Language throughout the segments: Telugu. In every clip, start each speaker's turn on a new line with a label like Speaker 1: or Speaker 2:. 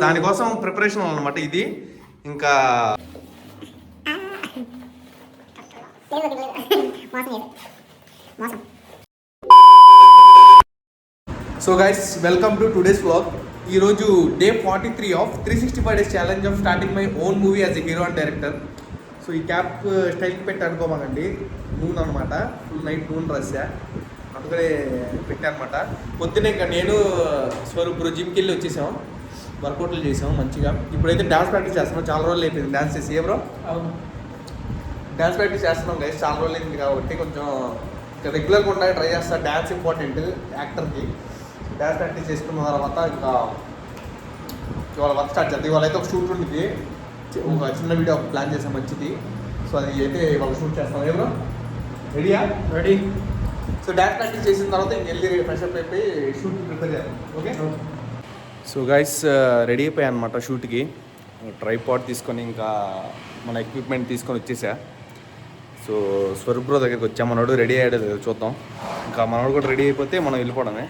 Speaker 1: దానికోసం ప్రిపరేషన్ అన్నమాట ఇది. ఇంకా so guys, welcome to today's vlog. ఈరోజు day 43 of 365 days challenge of starting my own movie as a hero and director. So ఈ క్యాప్ స్టైల్కి పెట్టి అనుకోమాకండి, నూనె అనమాట, ఫుల్ నైట్ నూనె రస్సా అందుకనే పెట్టానమాట. పొద్దున ఇంకా నేను స్వరూప్ జిమ్కి వెళ్ళి వచ్చేసాం, వర్కౌట్లు చేసాం మంచిగా. ఇప్పుడైతే డ్యాన్స్ ప్రాక్టీస్ చేస్తున్నాం, చాలా రోజులు అయిపోయింది డ్యాన్స్ చేసి. ఏ బ్రో? అవును, డ్యాన్స్ ప్రాక్టీస్ చేస్తున్నాం గైస్, చాలా రోజులు అయింది కాబట్టి కొంచెం రెగ్యులర్గా ఉండాలి, ట్రై చేస్తా. డ్యాన్స్ ఇంపార్టెంట్ యాక్టర్కి. డ్యాన్స్ ప్రాక్టీస్ చేసుకున్న తర్వాత ఇంకా ఇవాళ వర్క్ స్టార్ట్ చేద్దాం. ఇవాళ అయితే ఒక షూట్ ఉంటుంది, ఒక చిన్న వీడియో ప్లాన్ చేసాం మంచిది. సో అది అయితే ఇవాళ షూట్ చేస్తాం. ఎవరు రెడీయా? రెడీ. సో డ్యాన్స్ ప్రాక్టీస్ చేసిన తర్వాత ఇంకెళ్ళి ఫ్రెష్ అప్ అయిపోయి షూట్ ప్రిపేర్ చేయాలి. ఓకే. సో గైస్, రెడీ అయిపోయాయి అనమాట షూట్కి. ట్రైపాడ్ తీసుకొని ఇంకా మన ఎక్విప్మెంట్ తీసుకొని వచ్చేసా. సో స్వరూప్ బ్రో దగ్గరికి వచ్చాం, మనోడు రెడీ అయ్యాడు, చూద్దాం. ఇంకా మనోడు కూడా రెడీ అయిపోతే మనం వెళ్ళిపోవడమే.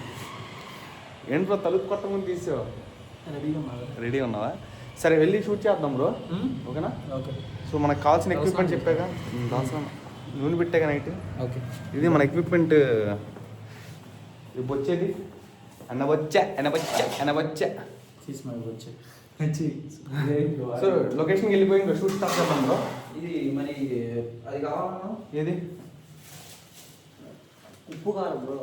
Speaker 1: ఏంటి బ్రో తలుపు కొత్త ముందు తీసావు? రెడీ ఉన్నావా? సరే వెళ్ళి షూట్ చేద్దాం బ్రో, ఓకేనా? ఓకే. సో మనకు కావాల్సిన ఎక్విప్మెంట్ చెప్పాక దాల్సిన నూనె పెట్టాక నైట్. ఓకే, ఇది మన ఎక్విప్మెంట్. ఇది వచ్చేది ఎనబొచ్చా సో లొకేషన్కి వెళ్ళిపోయి ఇంకా షూట్ స్టార్ట్ చేద్దాం బ్రో.
Speaker 2: ఇది మరి అది కావాలన్నా
Speaker 1: ఏది?
Speaker 2: ఉప్పు కారం బ్రో.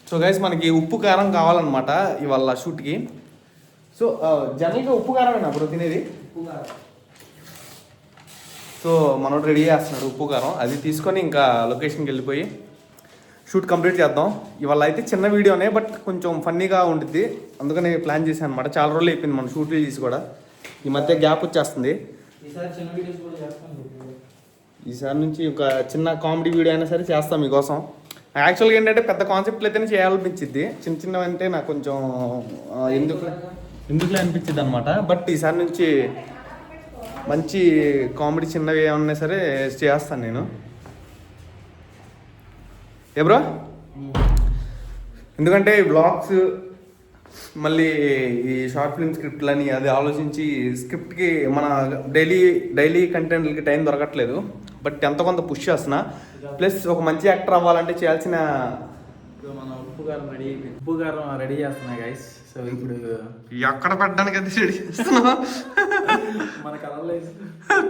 Speaker 1: సో గైస్, మనకి ఉప్పు కారం కావాలన్నమాట ఇవాళ షూట్కి. సో జనరల్గా ఉప్పు కారమేనా బ్రో తినేది?
Speaker 2: ఉప్పు కారం.
Speaker 1: సో మనోడు రెడీ చేస్తున్నాడు ఉప్పు కారం, అది తీసుకొని ఇంకా లొకేషన్కి వెళ్ళిపోయి షూట్ కంప్లీట్ చేద్దాం. ఇవాళ అయితే చిన్న వీడియోనే, బట్ కొంచెం ఫన్నీగా ఉంటుంది, అందుకని ప్లాన్ చేశాను అనమాట. చాలా రోజులు అయిపోయింది మనం షూట్లు చేసి కూడా, ఈ మధ్య గ్యాప్ వచ్చేస్తుంది. ఈసారి నుంచి ఒక చిన్న కామెడీ వీడియో అయినా సరే చేస్తాం మీకోసం. యాక్చువల్గా ఏంటంటే పెద్ద కాన్సెప్ట్లు అయితేనే చేయాలనిపించింది, చిన్న చిన్నవి అంటే నాకు కొంచెం ఎందుకులే అనిపించింది అనమాట. బట్ ఈసారి నుంచి మంచి కామెడీ చిన్నవి ఏమన్నా సరే చేస్తాను నేను. ఏ బ్రో? ఎందుకంటే బ్లాగ్స్ మళ్ళీ ఈ షార్ట్ ఫిల్మ్ స్క్రిప్ట్లని అది ఆలోచించి స్క్రిప్ట్కి మన డైలీ కంటెంట్లకి టైం దొరకట్లేదు. బట్ ఎంతో కొంత పుష్ చేస్తున్నా. ప్లస్ ఒక మంచి యాక్టర్ అవ్వాలంటే చేయాల్సిన
Speaker 2: మన ఉప్పు కారం రెడీ అయిపోయింది. ఉప్పు కారం రెడీ చేస్తున్నా గైస్. సో ఇప్పుడు
Speaker 1: ఎక్కడ పెట్టడానికి అయితే రెడీ చేస్తున్నా.
Speaker 2: మన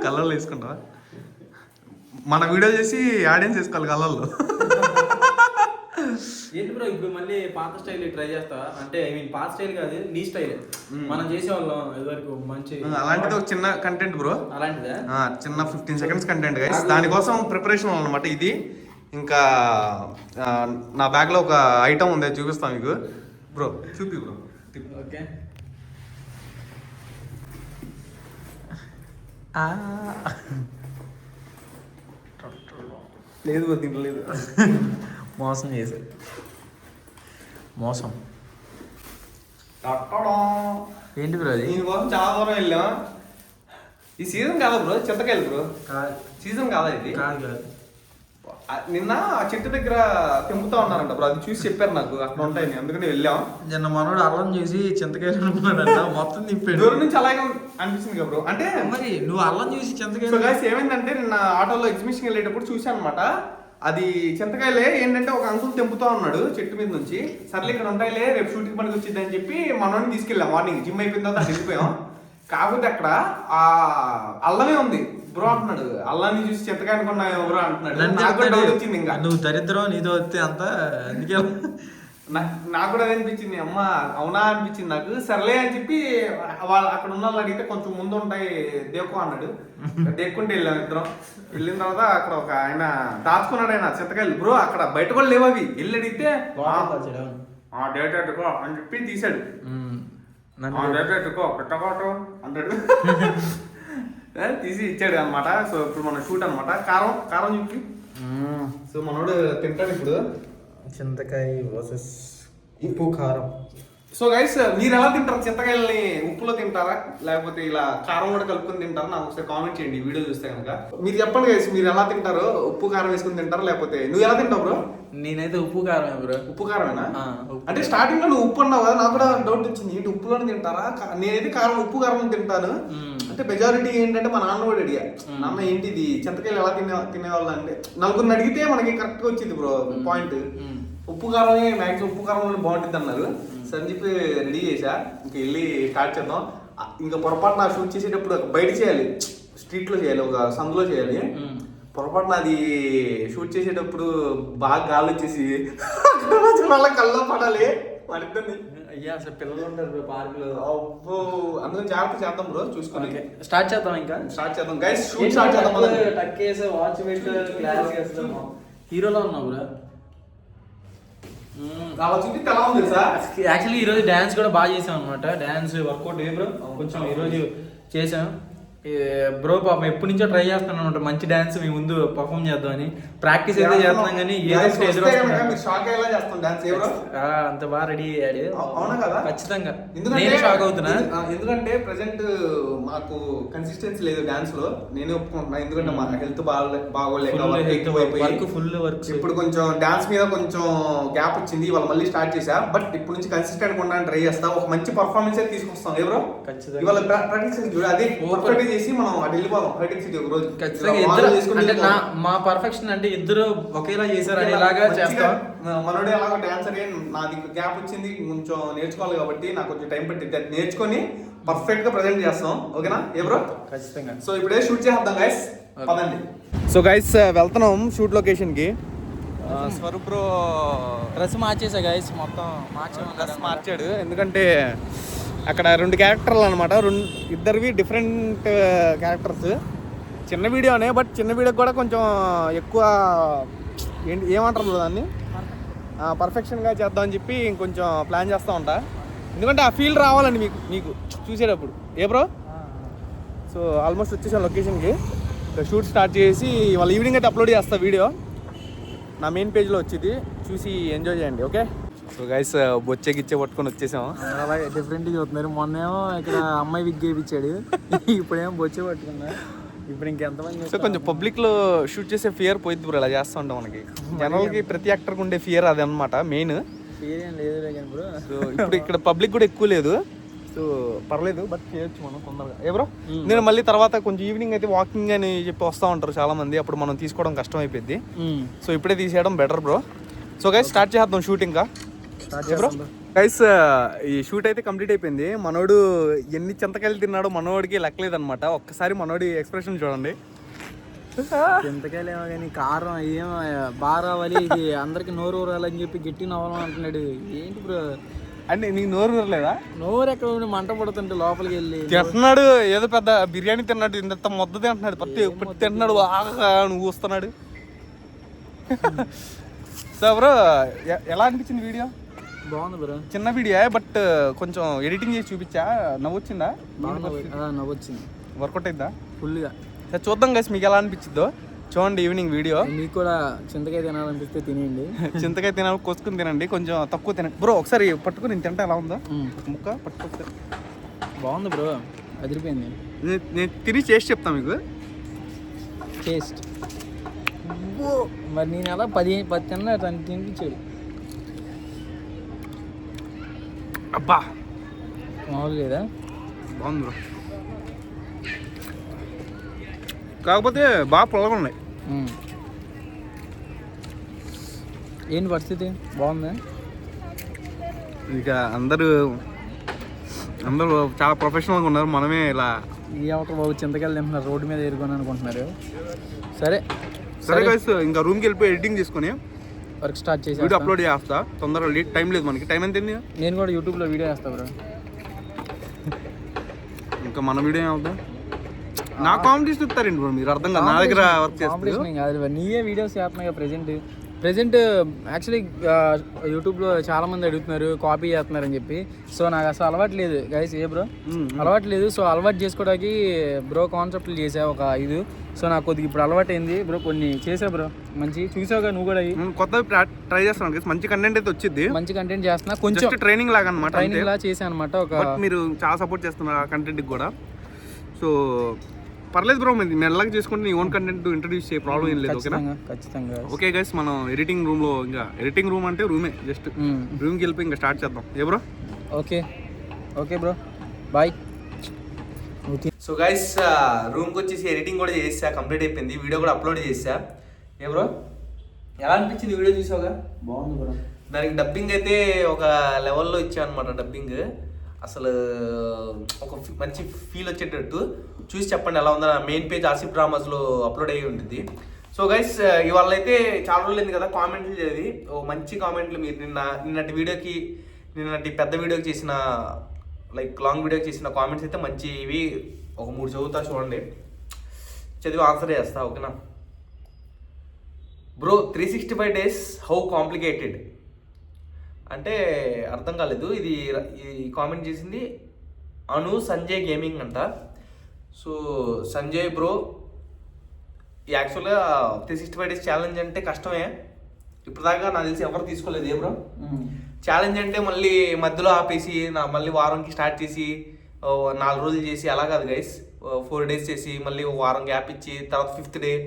Speaker 1: కలర్లు వేసుకుంటావా? మన వీడియో చేసి ఆడియన్స్ వేసుకోవాలి కలర్లు.
Speaker 2: ఏంటి బ్రో ఇప్పుడు మళ్ళీ పాత స్టైల్ ట్రై చేస్తా అంటే? ఐ మీన్ పాత స్టైల్ కాదు, నీ స్టైల్. మనం చేసేవాళ్ళం ఇదివరకు మంచి. అలాంటిది
Speaker 1: ఒక చిన్న కంటెంట్ బ్రో.
Speaker 2: అలాంటిదా?
Speaker 1: చిన్న 15 seconds కంటెంట్ గైస్. దానికోసం ప్రిపరేషన్ అనమాట ఇది. ఇంకా నా బ్యాగ్లో ఒక ఐటమ్ ఉంది, చూపిస్తాను మీకు బ్రో. చూపి బ్రో.
Speaker 2: ఓకే.
Speaker 1: లేదు బ్రో, దీంట్లో లేదు.
Speaker 2: మోసం చేశారు, మోసం. ఏంటి బ్రో అది?
Speaker 1: దీనికోసం చాలా దూరం వెళ్ళాం. ఈ సీజన్ కాదా బ్రో? చింతకాయలు బ్రో. సీజన్ కాదా ఇది?
Speaker 2: కాదు.
Speaker 1: నిన్న ఆ చెట్టు దగ్గర తెంపుతా ఉన్నారంట బ్రో, అది చూసి చెప్పారు నాకు అక్కడ ఉంటాయి, అందుకని వెళ్ళాం.
Speaker 2: నిన్న మనోడు అల్లం చూసి చింతకాయలు అనుకున్నాడంట, మొత్తం తిప్పాడు.
Speaker 1: దూరం నుంచి అలాగే అనిపిస్తుంది కదా బ్రో. అంటే
Speaker 2: మరి నువ్వు అల్లం చూసి చింతకాయలు.
Speaker 1: ఏమైందంటే నిన్న ఆటోలో ఎగ్జిబిషన్ వెళ్ళేటప్పుడు చూసాను అనమాట. అది చింతకాయలే, ఏంటంటే ఒక అంకుల్ తెంపుతా ఉన్నాడు చెట్టు మీద నుంచి. సర్లే ఇక్కడ ఉంటాయిలే, రేపు షూటింగ్ పనికి వచ్చింది అని చెప్పి మనోడిని తీసుకెళ్ళాం. మార్నింగ్ జిమ్ అయిపోయిన తర్వాత వెళ్ళిపోయాం. కాకపోతే అక్కడ ఆ అల్లమే ఉంది బ్రో అంటున్నాడు. అల్లాన్ని చూసి చింతకాయ అనుకున్నా బ్రో అంటున్నాడు. వచ్చింది ఇంకా
Speaker 2: నువ్వు దరిద్రం నీతో వస్తే అంత అందుకే
Speaker 1: నాకు కూడా అదే అనిపించింది. అమ్మ అవునా అనిపించింది నాకు. సర్లే అని చెప్పి వాళ్ళు అక్కడ ఉన్న వాళ్ళు అడిగితే కొంచెం ముందు ఉంటాయి దేకో అన్నాడు. దేక్కుంటే వెళ్ళాం ఇద్దరం. వెళ్ళిన తర్వాత అక్కడ ఒక ఆయన దాచుకున్నాడు, ఆయన చింతకాయలు బ్రో. అక్కడ బయట కూడా లేవు అవి. వెళ్ళి అడిగితే డేటా ఎట్టుకో అని చెప్పి తీసాడు. డేటా ఎట్టుకో పెట్టకోటో అంటాడు. తీసి ఇచ్చాడు అనమాట. సో ఇప్పుడు మన షూట్ అనమాట. కారం చెప్పి సో మనోడు తింటాడు ఇప్పుడు.
Speaker 2: చింతకాయ వర్సెస్ ఉప్పు కారం.
Speaker 1: సో గైస్, మీరు ఎలా తింటారు చింతకాయలని? ఉప్పులో తింటారు తింటారా లేకపోతే ఇలా కారం కూడా కలుపుకొని తింటారా నాకు ఒకసారి కామెంట్ చేయండి ఈ వీడియో చూస్తే కనుక. మీరు చెప్పండి గైస్, మీరు ఎలా తింటారో, ఉప్పు కారం వేసుకుని తింటారా లేకపోతే నువ్వు ఎలా తింటావు బ్రో?
Speaker 2: నేనైతే ఉప్పు కారమే బ్రో.
Speaker 1: ఉప్పు కారమేనా? అంటే స్టార్టింగ్ లో నువ్వు ఉప్పు అన్నావు కదా, నాకు కూడా డౌట్ వచ్చింది ఏంటి ఉప్పులోనే తింటారా. నేనైతే కారం ఉప్పు కారం తింటాను. అంటే మెజారిటీ ఏంటంటే మా నాన్న కూడా అడిగా, నాన్న ఏంటి ఇది చింతకాయలు ఎలా తినేవాళ్ళు అంటే, నలుగురిని అడిగితే మనకి కరెక్ట్ గా వచ్చింది బ్రో పాయింట్. ఉప్పు కారమే మ్యాక్సిమం ఉప్పు కారంలో బాగుంటుంది అన్నారు. సరే అని చెప్పి రెడీ చేసా, ఇంకా వెళ్ళి స్టార్ట్ చేద్దాం. ఇంకా పొరపాటున షూట్ చేసేటప్పుడు బయట చేయాలి, స్ట్రీట్ లో చేయాలి, ఒక సందులో చేయాలి. పొరపాటున అది షూట్ చేసేటప్పుడు బాగా గాలి వచ్చేసి వాళ్ళ కళ్ళలో పడాలి పడుతుంది.
Speaker 2: అయ్యా అసలు పిల్లలు ఉంటారు పార్క్ లో.
Speaker 1: అబ్బో, అందుకని జాగ్రత్త చేద్దాం బ్రో, చూసుకొని
Speaker 2: స్టార్ట్ చేద్దాం. ఇంకా
Speaker 1: స్టార్ట్ చేద్దాం గైస్, షూట్ స్టార్ట్ చేద్దాం.
Speaker 2: వాచ్ పెట్టి క్లాస్ చేస్తాం. హీరోలో ఉన్నావు బ్రో.
Speaker 1: ఎలా ఉంది సార్?
Speaker 2: యాక్చువల్లీ ఈరోజు డాన్స్ కూడా బాగా చేసాం అనమాట. డాన్స్ వర్కౌట్ బ్రో కొంచెం ఈరోజు చేసాం బ్రో. పాపం ఎప్పటి నుంచో ట్రై చేస్తాను అనమాట మంచి డాన్స్ మీ ముందు పర్ఫామ్ చేద్దామని. ప్రాక్టీస్ అయితే చేస్తున్నాం కానీ అంత బాగా రెడీ అయ్యాడు.
Speaker 1: అవునా కదా?
Speaker 2: ఖచ్చితంగా నేను షాక్ అవుతున్నా.
Speaker 1: ఎందుకంటే ప్రెసెంట్ మాకు కన్సిస్టెన్సీ లేదు డాన్స్ లో, నేనే ఒప్పుకుంటున్నా. ఎందుకంటే మా హెల్త్ బాగోలేక
Speaker 2: ఫుల్ వర్క్.
Speaker 1: ఇప్పుడు కొంచెం డాన్స్ మీద కొంచెం గ్యాప్ వచ్చింది, వాళ్ళు మళ్ళీ స్టార్ట్ చేసా. బట్ ఇప్పుడు నుంచి కన్సిస్టెంట్ ఉండడానికి ట్రై చేస్తా, ఒక మంచి పర్ఫార్మెన్స్ అయితే తీసుకొస్తాం బ్రో. ఇవాళ ప్రాక్టీస్ చూడ అదే పర్ఫెక్ట్ చేసి మనం అటు వెళ్ళిపోదాం హైటెక్ సిటీ ఒక రోజు.
Speaker 2: ఖచ్చితంగా మా పర్ఫెక్షన్ అంటే ఇద్దరు ఒకేలా చేశారు అనేలాగా చేస్తాం.
Speaker 1: మనోడే అలాగ డాన్సర్ నాది గ్యాప్ వచ్చింది, కొంచెం నేర్చుకోవాలి కాబట్టి నాకు కొంచెం టైం పట్టింది. అది నేర్చుకొని పర్ఫెక్ట్ గా ప్రెజెంట్ చేస్తాం. ఓకేనా ఏ బ్రో?
Speaker 2: ఖచ్చితంగా.
Speaker 1: సో ఇప్పుడే షూట్ చేద్దాం గైస్, పదండి. సో గైస్ వెళ్తున్నాం షూట్ లొకేషన్ కి. స్వరూప్ బ్రో
Speaker 2: డ్రెస్ మార్చేసా గైస్, మొత్తం
Speaker 1: డ్రెస్ మార్చాడు. ఎందుకంటే అక్కడ 2 క్యారెక్టర్లు అనమాట, ఇద్దరివి డిఫరెంట్ క్యారెక్టర్స్. చిన్న వీడియోనే, బట్ చిన్న వీడియోకి కూడా కొంచెం ఎక్కువ ఏమంటారు దాన్ని పర్ఫెక్షన్గా చేద్దామని చెప్పి ఇంకొంచెం ప్లాన్ చేస్తూ ఉంటా. ఎందుకంటే ఆ ఫీల్ రావాలండి మీకు చూసేటప్పుడు. ఏ బ్రో? సో ఆల్మోస్ట్ వచ్చేసాం లొకేషన్కి. షూట్ స్టార్ట్ చేసి వాళ్ళ ఈవినింగ్ అయితే అప్లోడ్ చేస్తా వీడియో, నా మెయిన్ పేజ్లో వచ్చింది, చూసి ఎంజాయ్ చేయండి. ఓకే. సో గైస్ బొచ్చే గిచ్చే పట్టుకొని వచ్చేసాం.
Speaker 2: అలాగే డిఫరెంట్గా చూస్తున్నారు. మొన్నేమో ఇక్కడ అమ్మాయి విగ్ గేపించాడు, ఇప్పుడేమో బొచ్చే పట్టుకున్నా. ఇప్పుడు ఇంకెంతమంది.
Speaker 1: సో కొంచెం పబ్లిక్ లో షూట్ చేసే ఫియర్ పోయింది బ్రో, ఇలా చేస్తూ ఉంటాం. మనకి జనరల్కి ప్రతి యాక్టర్కి ఉండే ఫియర్ అది అనమాట మెయిన్.
Speaker 2: ఫియర్ ఏం లేదు బ్రో.
Speaker 1: సో ఇప్పుడు ఇక్కడ పబ్లిక్ కూడా ఎక్కువ లేదు, సో పర్లేదు, బట్ చేయొచ్చు మనం తొందరగా. ఏ బ్రో? నేను మళ్ళీ తర్వాత కొంచెం ఈవినింగ్ అయితే వాకింగ్ అని చెప్పి వస్తూ ఉంటారు చాలా మంది, అప్పుడు మనం తీసుకోవడం కష్టం అయిపోద్ది. సో ఇప్పుడే తీసేయడం better bro. So guys start చేద్దాం షూటింగ్. బ్రో గైస్ ఈ షూట్ అయితే కంప్లీట్ అయిపోయింది. మనోడు ఎన్ని చింతకాయలు తిన్నాడో మనోడికి లెక్కలేదనమాట. ఒక్కసారి మనోడి ఎక్స్ప్రెషన్ చూడండి.
Speaker 2: చింతకాయలు ఏమో కానీ కారం ఏమో బాగా రావాలి, ఇది అందరికి నోరు ఊరాలని చెప్పి గట్టి నవ్వాలని అంటున్నాడు. ఏంటి బ్రో
Speaker 1: అంటే నీకు నోరు ఊరలేదా?
Speaker 2: నోరు ఎక్కడ ఉండి మంట పడుతుంటే లోపలికి వెళ్ళి
Speaker 1: తింటున్నాడు, ఏదో పెద్ద బిర్యానీ తిన్నాడు, ఇంత మొద్ద తింటున్నాడు, పత్తి తింటున్నాడు, బాగా నువ్వు వస్తున్నాడు. సో బ్రో ఎలా అనిపించింది వీడియో?
Speaker 2: బాగుంది బ్రో.
Speaker 1: చిన్న వీడియో బట్ కొంచెం ఎడిటింగ్ చేసి చూపించా. నవ్వొచ్చిందా?
Speaker 2: నవ్వొచ్చింది.
Speaker 1: వర్కౌట్ అయిందా
Speaker 2: ఫుల్గా?
Speaker 1: సరే చూద్దాం గైస్ మీకు ఎలా అనిపించిందో చూడండి ఈవినింగ్ వీడియో.
Speaker 2: మీకు కూడా చింతకాయ తినాలనిపిస్తే తినండి.
Speaker 1: చింతకాయ తినాలి, కోసుకుని తినండి, కొంచెం తక్కువ తినండి బ్రో. ఒకసారి పట్టుకుని నేను తింటా ఎలా ఉందో ముక్క పట్టుకోసారి.
Speaker 2: బాగుంది బ్రో, అదిరిపోయింది.
Speaker 1: నేను తిని చేసి చెప్తాను మీకు
Speaker 2: టేస్ట్. మరి నేను అలా 10 తిన్నా తినిపించాడు.
Speaker 1: అబ్బా
Speaker 2: మామూలు లేదా?
Speaker 1: బాగుంది బ్రో, కాకపోతే బాగా పొలగా ఉన్నాయి.
Speaker 2: ఏంటి పరిస్థితి? బాగుందా?
Speaker 1: ఇక అందరూ చాలా ప్రొఫెషనల్గా ఉన్నారు, మనమే ఇలా
Speaker 2: ఈ అవతల బాబు చింతకాయలు తింటున్నారు, రోడ్డు మీద ఎరుకొని అనుకుంటున్నారు. సరే
Speaker 1: సరే గైస్ ఇంకా రూమ్కి వెళ్ళిపోయి ఎడిటింగ్ చేసుకుని
Speaker 2: వర్క్ స్టార్ట్ చేసి
Speaker 1: వీడియో అప్లోడ్ చేస్తా తొందరగా. టైం లేదు మనకి. టైం ఎంత?
Speaker 2: నేను కూడా యూట్యూబ్లో వీడియో చేస్తా బ్రో.
Speaker 1: ఇంకా మన వీడియో ఏమవుతా? నా కాంపిటీషన్ ఇస్తారండి బ్రో, మీరు అర్థం కాదు. నా దగ్గర వర్క్ చేస్తాను.
Speaker 2: నీయే వీడియోస్ చేస్తున్నాయి ప్రెజెంట్. ప్రెసెంట్ యాక్చువల్లీ యూట్యూబ్లో చాలా మంది అడుగుతున్నారు కాపీ చేస్తున్నారని చెప్పి. సో నాకు అసలు అలవాటు లేదు గైస్. బ్రో అలవాటు లేదు. సో అలవాటు చేసుకోవడానికి బ్రో కాన్సెప్ట్లు చేసా ఒక 5. సో నాకు కొద్దిగా ఇప్పుడు అలవాటు అయింది బ్రో. కొన్ని చేసా బ్రో, మంచి చూసావుగా నువ్వు కూడా.
Speaker 1: కొత్త ట్రై చేస్తాను, మంచి కంటెంట్ అయితే వచ్చింది.
Speaker 2: మంచి కంటెంట్ చేస్తున్నా, కొంచెం
Speaker 1: ట్రైనింగ్ లాగా అనమాట.
Speaker 2: ట్రైనింగ్ లా చేశాను అనమాట. ఒక
Speaker 1: మీరు చాలా సపోర్ట్ చేస్తున్నారు ఆ కంటెంట్కి కూడా. సో పర్లేదు బ్రో, మీరు మెల్లగా చేసుకుంటే నీ ఓన్ కంటెంట్ ఇంట్రడ్యూస్ చేయ ప్రాబ్లం ఏం లేదు. ఓకేనా?
Speaker 2: ఖచ్చితంగా.
Speaker 1: ఓకే గైస్, మనం ఎడిటింగ్ రూమ్లో, ఇంకా ఎడిటింగ్ రూమ్ అంటే రూమే, జస్ట్ రూమ్కి వెళ్ళిపోయి ఇంకా స్టార్ట్ చేద్దాం. Bro
Speaker 2: okay okay bro, bye. Okay.
Speaker 1: So guys, రూమ్కి వచ్చేసి ఎడిటింగ్ కూడా చేసా, కంప్లీట్ అయిపోయింది. వీడియో కూడా అప్లోడ్ చేసా. బ్రో ఎలా అనిపించింది వీడియో చూసావుగా?
Speaker 2: బాగుంది బ్రో.
Speaker 1: దానికి డబ్బింగ్ అయితే ఒక లెవెల్లో ఇచ్చా అనమాట. డబ్బింగ్ అసలు ఒక మంచి ఫీల్ వచ్చేటట్టు చూసి చెప్పండి ఎలా ఉందో. మెయిన్ పేజ్ ఆసిఫ్ డ్రామాస్లో అప్లోడ్ అయ్యి ఉంటుంది. సో గైస్, ఇవాళ అయితే చాలా రోజులు అయింది కదా కామెంట్లు చదివి. ఓ మంచి కామెంట్లు మీరు నిన్నటి పెద్ద వీడియోకి చేసిన, లైక్ లాంగ్ వీడియోకి చేసిన కామెంట్స్ అయితే మంచి ఇవి. ఒక 3 చదువుతా, చూడండి, చదివి ఆన్సర్ చేస్తా. ఓకేనా బ్రో? 365 days హౌ కాంప్లికేటెడ్ అంటే అర్థం కాలేదు. ఈ కామెంట్ చేసింది అను సంజయ్ గేమింగ్ అంట. సో సంజయ్ బ్రో, యాక్చువల్గా 365 days ఛాలెంజ్ అంటే కష్టమే. ఇప్పటిదాకా నాకు తెలిసి ఎవరు తీసుకోలేదు. బ్రో ఛాలెంజ్ అంటే మళ్ళీ మధ్యలో ఆపేసి మళ్ళీ వారంకి స్టార్ట్ చేసి 4 రోజులు చేసి అలా కాదు గైస్. 4 days చేసి మళ్ళీ వారం గ్యాప్ ఇచ్చి తర్వాత 5th day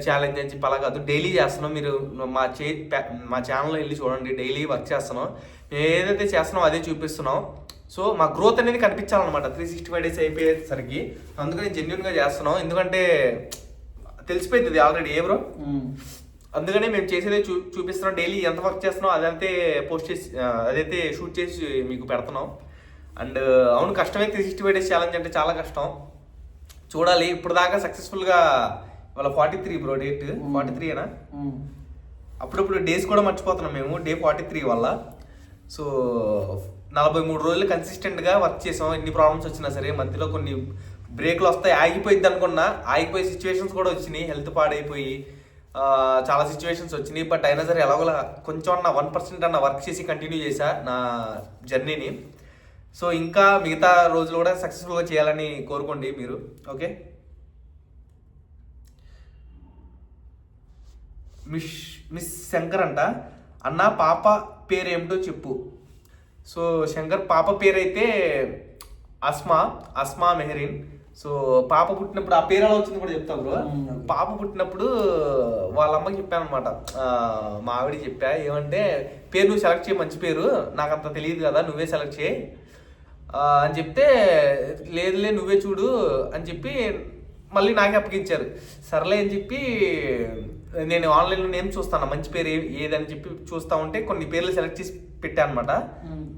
Speaker 1: ఛాలెంజ్ అని చెప్పి అలా కాదు. డైలీ చేస్తున్నాం. మీరు మా ఛానల్లో వెళ్ళి చూడండి, డైలీ వర్క్ చేస్తున్నాం. మేము ఏదైతే చేస్తున్నాం అదే చూపిస్తున్నాం. సో మా గ్రోత్ అనేది కనిపించాలన్నమాట 365 days అయిపోయేసరికి. అందుకని జెన్యున్గా చేస్తున్నాం, ఎందుకంటే తెలిసిపోయింది ఆల్రెడీ. బ్రో అందుకనే మేము చేసేదే చూపిస్తున్నాం. డైలీ ఎంత వర్క్ చేస్తున్నాం అదంతే పోస్ట్ చేసి, అదైతే షూట్ చేసి మీకు పెడుతున్నాం. అండ్ అవును, కష్టమే. 365 days ఛాలెంజ్ అంటే చాలా కష్టం. చూడాలి. ఇప్పుడు దాకా సక్సెస్ఫుల్గా వాళ్ళ 43 బ్రో, డేట్ 43ఏనా? అప్పుడప్పుడు డేస్ కూడా మర్చిపోతున్నాం మేము. డే 43 వల్ల. సో 43 రోజులు కన్సిస్టెంట్గా వర్క్ చేసాం. ఎన్ని ప్రాబ్లమ్స్ వచ్చినా సరే, మధ్యలో కొన్ని బ్రేక్లు వస్తాయి. ఆగిపోయింది అనుకున్నా, ఆగిపోయే సిచ్యువేషన్స్ కూడా వచ్చినాయి. హెల్త్ పాడైపోయి చాలా సిచ్యువేషన్స్ వచ్చినాయి. బట్ అయినా సరే ఎలాగోలా కొంచెం అన్న 1% అన్న వర్క్ చేసి కంటిన్యూ చేశా నా జర్నీని. సో ఇంకా మిగతా రోజులు కూడా సక్సెస్ఫుల్గా చేయాలని కోరుకోండి మీరు. ఓకే. మిస్ శంకర్ అంట, అన్న పాప పేరు ఏమిటో చెప్పు. సో శంకర్ పాప పేరు అయితే అస్మా మెహరీన్. సో పాప పుట్టినప్పుడు ఆ పేరు ఎలా వచ్చింది కూడా చెప్తా బ్రో. పాప పుట్టినప్పుడు వాళ్ళ అమ్మకి చెప్పాను అనమాట, మా ఆవిడకి చెప్పా. ఏమంటే పేరు నువ్వు సెలెక్ట్ చేయి, మంచి పేరు, నాకు అంత తెలియదు కదా, నువ్వే సెలెక్ట్ చేయి అని చెప్తే, లేదులే నువ్వే చూడు అని చెప్పి మళ్ళీ నాకే అప్పగించారు. సర్లే అని చెప్పి నేను ఆన్లైన్లో నేమ్ చూస్తాను, మంచి పేరు ఏదని చెప్పి చూస్తా ఉంటే కొన్ని పేర్లు సెలెక్ట్ చేసి పెట్టాను అనమాట.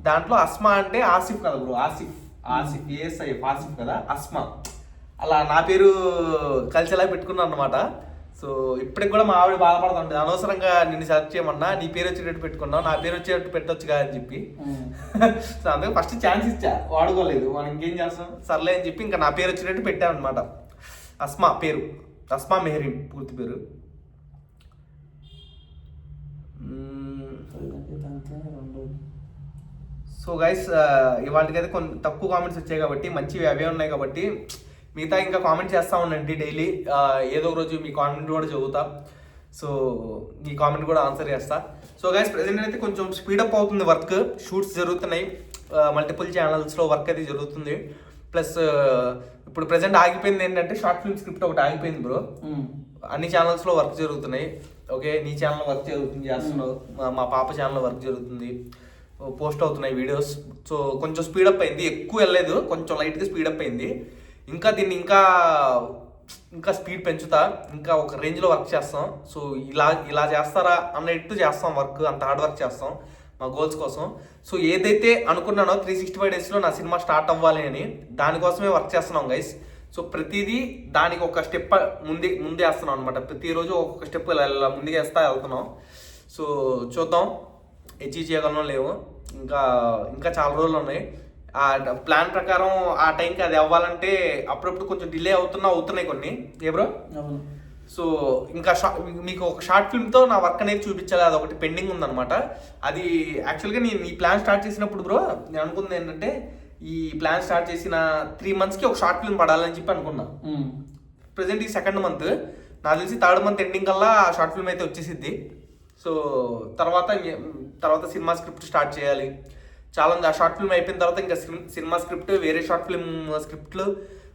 Speaker 1: దాంట్లో అస్మా అంటే ఆసిఫ్ కదా బ్రో, ఆసిఫ్ ఆసిఫ్ కదా, అస్మా. అలా నా పేరు కలిసేలా పెట్టుకున్నాను అనమాట. సో ఇప్పటికి కూడా మా ఆవిడ బాధపడుతుంటుంది, అనవసరంగా నిన్ను సెలెక్ట్ చేయమన్నా, నీ పేరు వచ్చేటట్టు పెట్టుకున్నావు, నా పేరు వచ్చేటట్టు పెట్టొచ్చుగా అని చెప్పి. సో అందుకే ఫస్ట్ ఛాన్స్ ఇచ్చా, వాడుకోలేదు. మనం ఇంకేం చేస్తాం, సర్లే అని చెప్పి ఇంకా నా పేరు వచ్చేటట్టు పెట్టాను అనమాట. అస్మా మెహరీన్ పూర్తి పేరు. సో గైస్, ఇవాళకైతే కొన్ని తక్కువ కామెంట్స్ వచ్చాయి కాబట్టి, మంచివి అవే ఉన్నాయి కాబట్టి మిగతా ఇంకా కామెంట్ చేస్తూ ఉండండి డైలీ. ఏదో ఒక రోజు మీ కామెంట్ కూడా చదువుతా. సో ఈ కామెంట్ కూడా ఆన్సర్ చేస్తా. సో గైస్, ప్రెజెంట్ అయితే కొంచెం స్పీడప్ అవుతుంది వర్క్. షూట్స్ జరుగుతున్నాయి, మల్టిపుల్ ఛానల్స్లో వర్క్ అయితే జరుగుతుంది. ప్లస్ ఇప్పుడు ప్రెజెంట్ ఆగిపోయింది ఏంటంటే షార్ట్ ఫిల్మ్ స్క్రిప్ట్ ఒకటి ఆగిపోయింది బ్రో. అన్ని ఛానల్స్లో వర్క్ జరుగుతున్నాయి. ఓకే, నీ ఛానల్ వర్క్ జరుగుతుంది, చేస్తున్నావు, మా పాప ఛానల్ వర్క్ జరుగుతుంది, పోస్ట్ అవుతున్నాయి వీడియోస్. సో కొంచెం స్పీడప్ అయింది, ఎక్కువ వెళ్ళలేదు, కొంచెం లైట్గా స్పీడప్ అయింది. ఇంకా దీన్ని ఇంకా స్పీడ్ పెంచుతా, ఇంకా ఒక రేంజ్లో వర్క్ చేస్తాం. సో ఇలా చేస్తారా అన్నట్టు చేస్తాం వర్క్, అంత హార్డ్ వర్క్ చేస్తాం మా గోల్స్ కోసం. సో ఏదైతే అనుకున్నానో 365 daysలో నా సినిమా స్టార్ట్ అవ్వాలి అని, దానికోసమే వర్క్ చేస్తున్నాం గైస్. సో ప్రతిదీ దానికి ఒక స్టెప్ ముందే వేస్తున్నాం అనమాట. ప్రతిరోజు ఒక్కొక్క స్టెప్ ముందుకు వెళ్తున్నాం. సో చూద్దాం అచీవ్ చేయగలనో లేవు, ఇంకా చాలా రోజులు ఉన్నాయి. ఆ ప్లాన్ ప్రకారం ఆ టైంకి అది అవ్వాలంటే అప్పుడప్పుడు కొంచెం డిలే అవుతున్నాయి కొన్ని. బ్రో? సో ఇంకా మీకు ఒక షార్ట్ ఫిల్మ్తో నా వర్క్ అనేది చూపించాలి, అది ఒకటి పెండింగ్ ఉందన్నమాట. అది యాక్చువల్గా నేను ఈ ప్లాన్ స్టార్ట్ చేసినప్పుడు బ్రో నేను అనుకుంది ఏంటంటే ఈ ప్లాన్ స్టార్ట్ చేసిన 3 monthsకి ఒక షార్ట్ ఫిల్మ్ పడాలని చెప్పి అనుకున్నా. ప్రజెంట్ ఈ 2nd month, నాకు తెలిసి 3rd month ఎండింగ్ కల్లా షార్ట్ ఫిల్మ్ అయితే వచ్చేసిద్ది. సో తర్వాత సినిమా స్క్రిప్ట్ స్టార్ట్ చేయాలి. చాలా ఉంది. ఆ షార్ట్ ఫిల్మ్ అయిపోయిన తర్వాత ఇంకా సినిమా స్క్రిప్ట్, వేరే షార్ట్ ఫిల్మ్ స్క్రిప్ట్లు,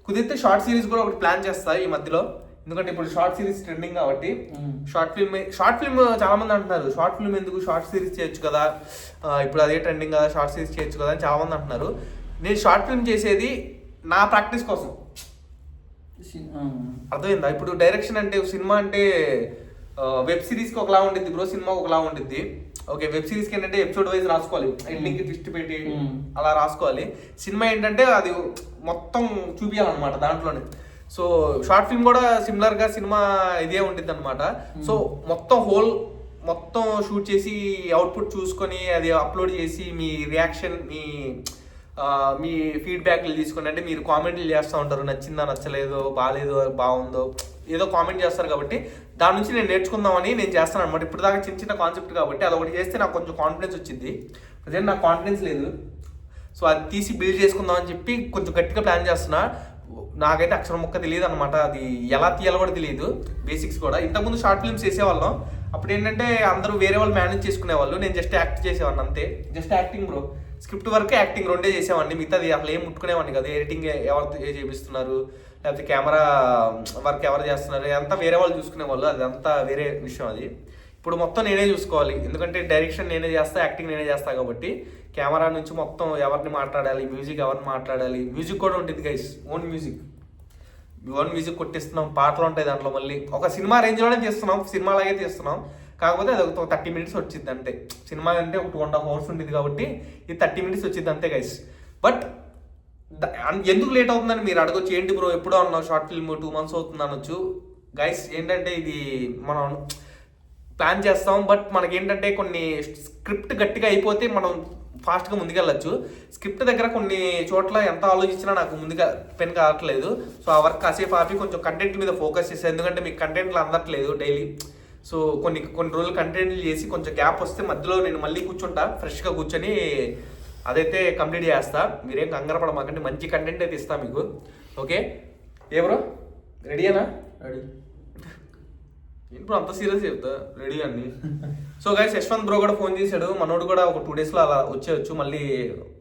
Speaker 1: కుదిరితే షార్ట్ సిరీస్ కూడా ఒకటి ప్లాన్ చేస్తా ఈ మధ్యలో. ఎందుకంటే ఇప్పుడు షార్ట్ సిరీస్ ట్రెండింగ్ కాబట్టి షార్ట్ ఫిల్మ్ చాలా మంది అంటున్నారు షార్ట్ ఫిల్మ్ ఎందుకు, షార్ట్ సిరీస్ చేయొచ్చు కదా, ఇప్పుడు అదే ట్రెండింగ్ కదా, షార్ట్ సిరీస్ చేయొచ్చు కదా అని చాలా మంది అంటున్నారు. నేను షార్ట్ ఫిల్మ్ చేసేది నా ప్రాక్టీస్ కోసం, అర్థమైందా? ఇప్పుడు డైరెక్షన్ అంటే సినిమా అంటే వెబ్ సిరీస్కి ఒకలా ఉండిద్ది బ్రో, సినిమాకి ఒకలా ఉండిద్ది. ఓకే, వెబ్ సిరీస్కి ఏంటంటే ఎపిసోడ్ వైజ్ రాసుకోవాలి, ఎండింగ్కి ట్విస్ట్ పెట్టి అలా రాసుకోవాలి. సినిమా ఏంటంటే అది మొత్తం చూపించాలన్నమాట దాంట్లోనే. సో షార్ట్ ఫిల్మ్ కూడా సిమిలర్గా సినిమా ఇదే ఉంటుంది అనమాట. సో మొత్తం షూట్ చేసి అవుట్పుట్ చూసుకొని అది అప్లోడ్ చేసి మీ రియాక్షన్, మీ ఫీడ్బ్యాక్లు తీసుకొని, అంటే మీరు కామెంట్లు చేస్తూ ఉంటారు, నచ్చిందా నచ్చలేదో, బాగాలేదో బాగుందో ఏదో కామెంట్ చేస్తారు కాబట్టి దాని నుంచి నేను నేర్చుకుందామని నేను చేస్తాను అనమాట. ఇప్పుడు దాకా చిన్న కాన్సెప్ట్ కాబట్టి అదొకటి చేస్తే నాకు కొంచెం కాన్ఫిడెన్స్ వచ్చింది. ప్రజెంట్ నాకు కాన్ఫిడెన్స్ లేదు. సో అది తీసి బిల్డ్ చేసుకుందామని చెప్పి కొంచెం గట్టిగా ప్లాన్ చేస్తున్నా. నాకైతే అక్షరం ముక్క తెలియదు అనమాట, అది ఎలా తీయాలో కూడా తెలియదు, బేసిక్స్ కూడా. ఇంతకుముందు షార్ట్ ఫిల్మ్స్ చేసేవాళ్ళం, అప్పుడు ఏంటంటే అందరూ వేరే వాళ్ళు మేనేజ్ చేసుకునేవాళ్ళు, నేను జస్ట్ యాక్ట్ చేసేవాడిని అంతే. Just acting bro, script work acting రెండే చేసేవాడిని, మిగతాది అసలు ఏం ముట్టుకునేవాడిని కదా. ఎడిటింగ్ ఎవరు చేపిస్తున్నారు, లేకపోతే కెమెరా వర్క్ ఎవరు చేస్తున్నారు, అంతా వేరే వాళ్ళు చూసుకునేవాళ్ళు, అది అంతా వేరే విషయం. అది ఇప్పుడు మొత్తం నేనే చూసుకోవాలి, ఎందుకంటే డైరెక్షన్ నేనే చేస్తా, యాక్టింగ్ నేనే చేస్తా కాబట్టి కెమెరా నుంచి మొత్తం ఎవరిని మాట్లాడాలి, మ్యూజిక్ ఎవరిని మాట్లాడాలి, మ్యూజిక్ కూడా ఉంటుంది గైస్, ఓన్ మ్యూజిక్ కొట్టిస్తున్నాం, పాటలు ఉంటాయి దాంట్లో. మళ్ళీ ఒక సినిమా రేంజ్లోనే తీస్తున్నాం, సినిమాలాగే తీస్తున్నాం, కాకపోతే అది ఒక 30 minutes వచ్చింది అంతే. సినిమా అంటే ఒక 2.5 hours ఉంటుంది కాబట్టి ఇది 30 minutes వచ్చింది అంతే గైస్. బట్ ఎందుకు లేట్ అవుతుందని మీరు అడగొచ్చు, ఏంటి బ్రో ఎప్పుడో అన్నావు షార్ట్ ఫిల్మ్ 2 months అవుతుంది అనొచ్చు. గైస్ ఏంటంటే ఇది మనం ప్లాన్ చేస్తాం, బట్ మనకేంటంటే కొన్ని స్క్రిప్ట్ గట్టిగా అయిపోతే మనం ఫాస్ట్గా ముందుకెళ్ళచ్చు. స్క్రిప్ట్ దగ్గర కొన్ని చోట్ల ఎంత ఆలోచించినా నాకు ముందుగా పెన్ కావట్లేదు. సో ఆ వర్క్ కాసేపు ఆపి కొంచెం కంటెంట్ మీద ఫోకస్ చేస్తాను, ఎందుకంటే మీకు కంటెంట్లు అందట్లేదు డైలీ. సో కొన్ని రోజులు కంటెంట్లు చేసి కొంచెం గ్యాప్ వస్తే మధ్యలో నేను మళ్ళీ కూర్చుంటా, ఫ్రెష్గా కూర్చొని అదైతే కంప్లీట్ చేస్తా. మీరేం కంగారు పడమాకండి, మంచి కంటెంట్ అయితే ఇస్తా మీకు. ఓకే ఏ బ్రో, రెడీనా? రెడీ ఇప్పుడు అంత సీరియస్ చెప్తా, రెడీ అండి. సో గైస్ యశ్వంత్ బ్రో కూడా ఫోన్ చేశాడు, మనోడు కూడా ఒక 2 daysలో అలా వచ్చేయచ్చు, మళ్ళీ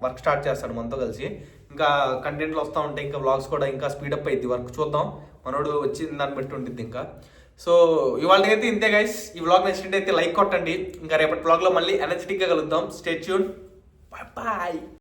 Speaker 1: వర్క్ స్టార్ట్ చేస్తాడు మనతో కలిసి. ఇంకా కంటెంట్లు వస్తూ ఉంటాయి, ఇంకా వ్లాగ్స్ కూడా ఇంకా స్పీడప్ అయ్యింది వర్క్, చూద్దాం మనోడు వచ్చిన దాన్ని బట్టి ఉంటుంది ఇంకా. సో ఇవాళ అయితే ఇంతే గైస్. ఈ వ్లాగ్ నచ్చినట్టయితే లైక్ కొట్టండి. ఇంకా రేపటి వ్లాగ్లో మళ్ళీ ఎనర్జెటిక్గా కలుద్దాం. Stay tune, bye bye.